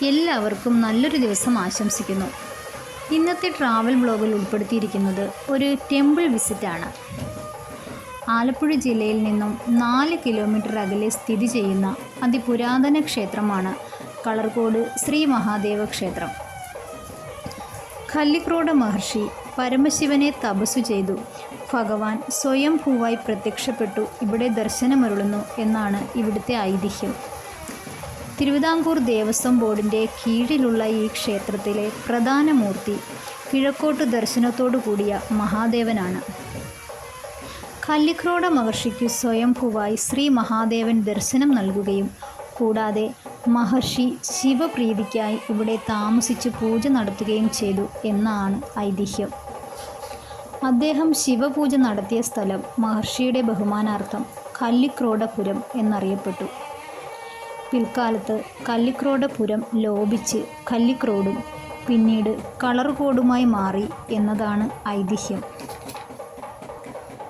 എല്ലാവർക്കും നല്ലൊരു ദിവസം ആശംസിക്കുന്നു. ഇന്നത്തെ ട്രാവൽ വ്ലോഗിൽ ഉൾപ്പെടുത്തിയിരിക്കുന്നത് ഒരു ടെമ്പിൾ വിസിറ്റാണ്. ആലപ്പുഴ ജില്ലയിൽ നിന്നും 4 കിലോമീറ്റർ അകലെ സ്ഥിതി ചെയ്യുന്ന അതിപുരാതന ക്ഷേത്രമാണ് കളർകോട് ശ്രീ മഹാദേവ ക്ഷേത്രം. കല്ലിക്രോഡ മഹർഷി പരമശിവനെ തപസ്സു ചെയ്തു ഭഗവാൻ സ്വയംഭൂവായി പ്രത്യക്ഷപ്പെട്ടു ഇവിടെ ദർശനമരുളുന്നു എന്നാണ് ഇവിടുത്തെ ഐതിഹ്യം. തിരുവിതാംകൂർ ദേവസ്വം ബോർഡിൻ്റെ കീഴിലുള്ള ഈ ക്ഷേത്രത്തിലെ പ്രധാന മൂർത്തി കിഴക്കോട്ട് ദർശനത്തോടു കൂടിയ മഹാദേവനാണ്. കല്ലിക്രോഡ മഹർഷിക്ക് സ്വയംഭൂവായി ശ്രീ മഹാദേവൻ ദർശനം നൽകുകയും കൂടാതെ മഹർഷി ശിവപ്രീതിക്കായി ഇവിടെ താമസിച്ച് പൂജ നടത്തുകയും ചെയ്തു എന്നാണ് ഐതിഹ്യം. അദ്ദേഹം ശിവപൂജ നടത്തിയ സ്ഥലം മഹർഷിയുടെ ബഹുമാനാർത്ഥം കല്ലിക്രോഡപുരം എന്നറിയപ്പെട്ടു. പിൽക്കാലത്ത് കല്ലിക്രോഡപുരം ലോപിച്ച് കല്ലിക്രോഡും പിന്നീട് കളർകോടുമായി മാറി എന്നതാണ് ഐതിഹ്യം.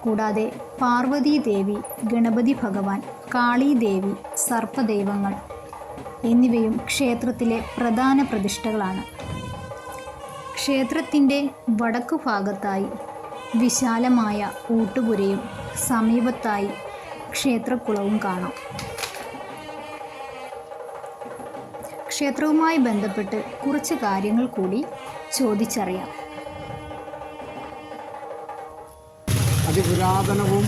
കൂടാതെ പാർവതീദേവി, ഗണപതി ഭഗവാൻ, കാളീദേവി, സർപ്പദൈവങ്ങൾ എന്നിവയും ക്ഷേത്രത്തിലെ പ്രധാന പ്രതിഷ്ഠകളാണ്. ക്ഷേത്രത്തിൻ്റെ വടക്കു ഭാഗത്തായി വിശാലമായ ഊട്ടുപുരയും സമീപത്തായി ക്ഷേത്രക്കുളവും കാണാം. ക്ഷേത്രവുമായി ബന്ധപ്പെട്ട് കുറച്ച് കാര്യങ്ങൾ കൂടി ചോദിച്ചറിയാം. അതിപുരാതനവും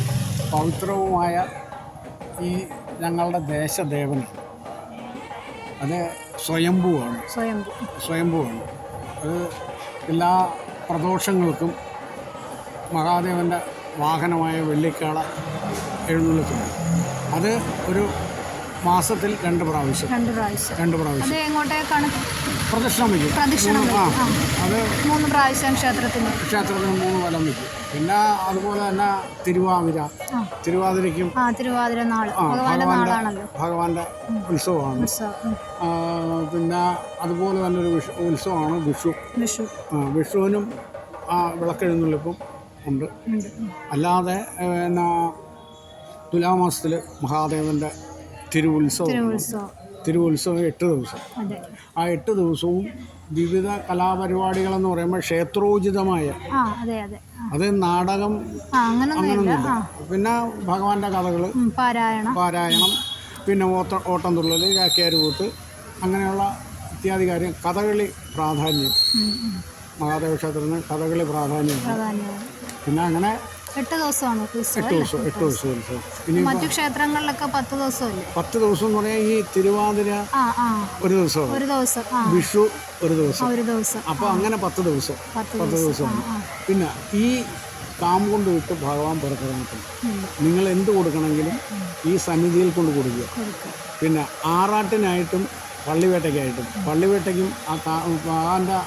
പവിത്രവുമായ ഈ ഞങ്ങളുടെ ദേശദേവൻ അത് സ്വയംഭൂവാണ്. അത് എല്ലാ പ്രദോഷങ്ങൾക്കും മഹാദേവൻ്റെ വാഹനമായ വെള്ളിക്കാള എഴുന്നള്ളിക്കുന്നു. അത് ഒരു മാസത്തിൽ 2 പ്രാവശ്യം പ്രദക്ഷിണം വയ്ക്കും. അത് 3 പ്രാവശ്യം ക്ഷേത്രത്തിന് 3 വലം വയ്ക്കും. പിന്നെ അതുപോലെ തന്നെ തിരുവാതിരയ്ക്കും ഭഗവാന്റെ ഉത്സവമാണ്. പിന്നെ അതുപോലെ തന്നെ ഒരു ഉത്സവമാണ് വിഷു. വിഷുവിനും വിളക്കെഴുന്നള്ളിപ്പും ഉണ്ട്. അല്ലാതെ പിന്നെ തുലാമാസത്തിൽ മഹാദേവൻ്റെ തിരുവുത്സവം 8 ദിവസം. ആ 8 ദിവസവും വിവിധ കലാപരിപാടികളെന്ന് പറയുമ്പോൾ ക്ഷേത്രോചിതമായ, അത് നാടകം അങ്ങനൊന്നുമില്ല. പിന്നെ ഭഗവാന്റെ കഥകൾ, പാരായണം, പിന്നെ ഓട്ടംതുള്ളൽ, ചാക്യാരുകൂത്ത്, അങ്ങനെയുള്ള ഇത്യാദി കാര്യം. കഥകളി പ്രാധാന്യം, മഹാദേവ ക്ഷേത്രത്തിന് കഥകളി പ്രാധാന്യം. പിന്നെ അങ്ങനെ 8 ദിവസമാണ് 8 ദിവസം. ഇനി മറ്റു ക്ഷേത്രങ്ങളിലൊക്കെ 10 ദിവസമല്ലേ? 10 ദിവസം എന്ന് പറഞ്ഞാൽ ഈ തിരുവാതിര ഒരു ദിവസം, വിഷു ഒരു ദിവസം. അപ്പോൾ അങ്ങനെ 10 ദിവസമാണ്. പിന്നെ ഈ കാമ്പൗണ്ട് വിട്ട് ഭഗവാൻ പുറത്തിറങ്ങത്തും. നിങ്ങൾ എന്ത് കൊടുക്കണമെങ്കിലും ഈ സന്നിധിയിൽ കൊണ്ട് കൊടുക്കുക. പിന്നെ ആറാട്ടിനായിട്ടും പള്ളിവേട്ടയ്ക്കും ആ ഭഗവാന്റെ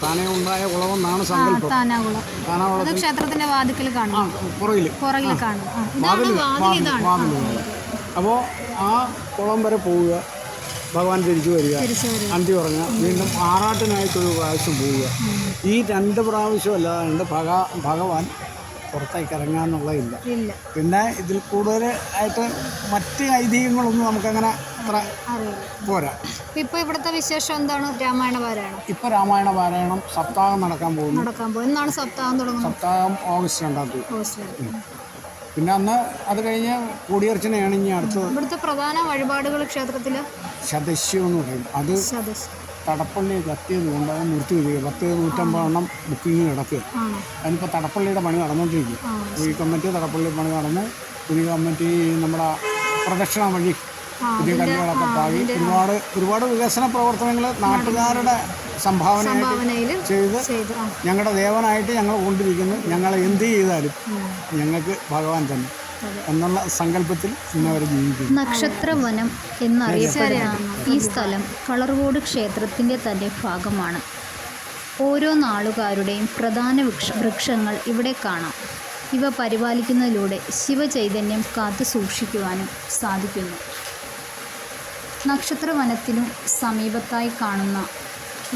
താനേ ഉണ്ടായ കുളമെന്നാണ് സങ്കല്പം. താനാകുളം ക്ഷേത്രത്തിന്റെ വാതിൽ കാണും. അപ്പോൾ ആ കുളം വരെ പോവുക, ഭഗവാൻ തിരിച്ചു വരിക, അന്തി ഉറങ്ങുക, വീണ്ടും ആറാട്ടിനായിട്ടൊരു പ്രാവശ്യം പോവുക. ഈ 2 പ്രാവശ്യം അല്ലാതെ ഭഗവാൻ പുറത്തേക്ക് ഇറങ്ങാന്നുള്ളതില്ല. പിന്നെ ഇതിൽ കൂടുതലായിട്ട് മറ്റ് ഐതിഹ്യങ്ങളൊന്നും നമുക്കങ്ങനെ അത്ര പോരാ. ഇപ്പോൾ ഇവിടുത്തെ വിശേഷം എന്താണ്? രാമായണ പാരായണം. ഇപ്പോൾ രാമായണ പാരായണം സപ്താഹം നടക്കാൻ പോകുന്നു. എന്നാണ് സപ്താഹം തുടങ്ങുന്നത്? സപ്താഹം ഓഗസ്റ്റ് 2-ാം തീയതി. പിന്നെ അന്ന് അത് കഴിഞ്ഞ് കൂടിയർച്ചനയാണ് ഇനി അടുത്തത്. ഇവിടുത്തെ പ്രധാന വഴിപാടുകൾ ക്ഷേത്രത്തിൽ ശതശ്യം എന്ന് പറയും. അത് തടപ്പള്ളി കത്തിയത് കൊണ്ട് അത് നിർത്തി വരിക. 150 ബുക്കിങ് കിടക്കുക. അതിനിപ്പോൾ തടപ്പള്ളിയുടെ പണി നടന്നുകൊണ്ടിരിക്കും. ഈ കമ്മിറ്റി തടപ്പള്ളി പണി നടന്ന് പുതിയ കമ്മിറ്റി നമ്മുടെ പ്രദക്ഷിണ വഴി പുതിയ കല്ലുകളൊക്കെ പാകി ഒരുപാട് വികസന പ്രവർത്തനങ്ങൾ നാട്ടുകാരുടെ സംഭാവനയായിട്ട് ചെയ്ത് ഞങ്ങളുടെ ദേവനായിട്ട് ഞങ്ങൾ കൊണ്ടിരിക്കുന്നു. ഞങ്ങൾ എന്ത് ചെയ്താലും ഞങ്ങൾക്ക് ഭഗവാൻ തന്നെ എന്നുള്ള സങ്കല്പത്തിൽ ഇന്നവരെ ജീവിക്കുന്നു. നക്ഷത്രവനം എന്നറിയപ്പെടുന്ന ഈ സ്ഥലം കളർകോട് ക്ഷേത്രത്തിൻ്റെ തന്നെ ഭാഗമാണ്. ഓരോ നാളുകാരുടെയും പ്രധാന വൃക്ഷങ്ങൾ ഇവിടെ കാണാം. ഇവ പരിപാലിക്കുന്നതിലൂടെ ശിവചൈതന്യം കാത്തു സൂക്ഷിക്കുവാനും സാധിക്കുന്നു. നക്ഷത്രവനത്തിനു സമീപത്തായി കാണുന്ന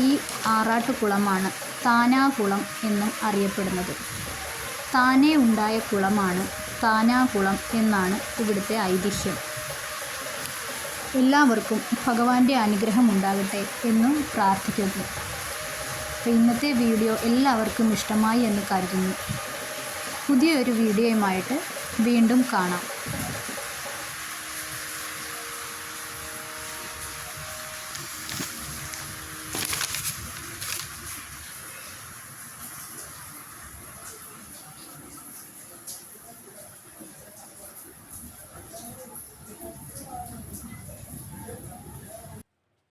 ഈ ആറാട്ടുകുളമാണ് താനാകുളം എന്നും അറിയപ്പെടുന്നത്. താനേ ഉണ്ടായ കുളമാണ് താനാകുളം എന്നാണ് ഇവിടുത്തെ ഐതിഹ്യം. എല്ലാവർക്കും ഭഗവാന്റെ അനുഗ്രഹം ഉണ്ടാകട്ടെ എന്നും പ്രാർത്ഥിക്കുന്നു. അപ്പോൾ ഇന്നത്തെ വീഡിയോ എല്ലാവർക്കും ഇഷ്ടമായി എന്ന് കരുതുന്നു. പുതിയൊരു വീഡിയോയുമായിട്ട് വീണ്ടും കാണാം.